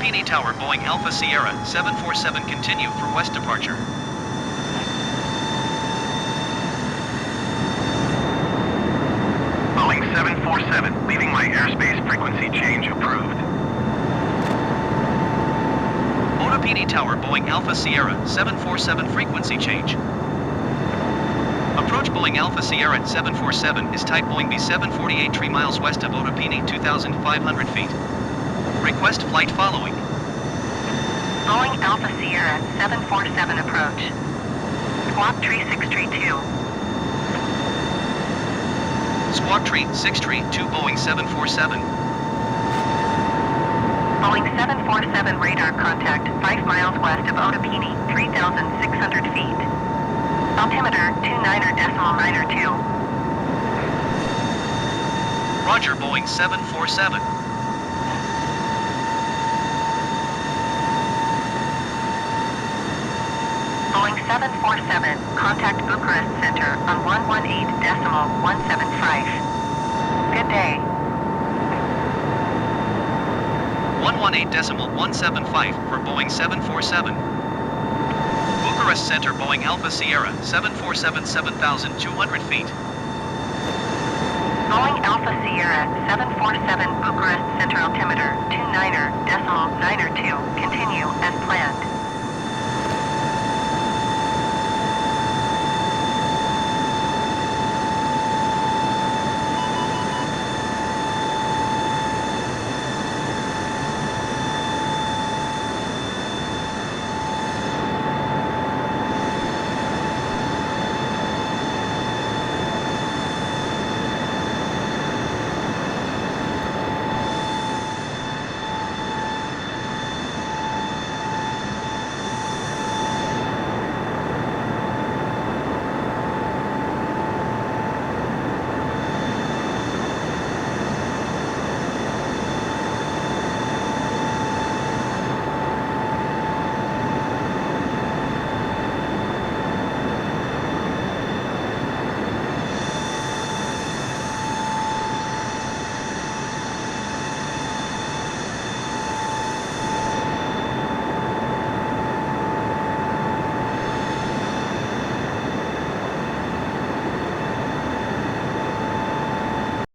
PD Tower, Boeing Alpha Sierra 747, continue for west departure. Boeing 747, leaving my airspace frequency change approved. Oda PD Tower, Boeing Alpha Sierra 747, frequency change. Approach Boeing Alpha Sierra 747 is type Boeing B748, 3 miles west of Oda PD, 2,500 feet. Request flight following. Boeing Alpha Sierra 747 approach. Squawk Tree 632. Squawk Tree 632, Boeing 747. Boeing 747 radar contact 5 miles west of Otapeni, 3,600 feet. Altimeter 29.92. Roger, Boeing 747. Boeing 747, contact Bucharest Center on 118.175. Good day. 118.175 for Boeing 747. Bucharest Center, Boeing Alpha Sierra 747, 7,200 feet. Boeing Alpha Sierra 747 Bucharest Center altimeter 29.92. Continue as planned.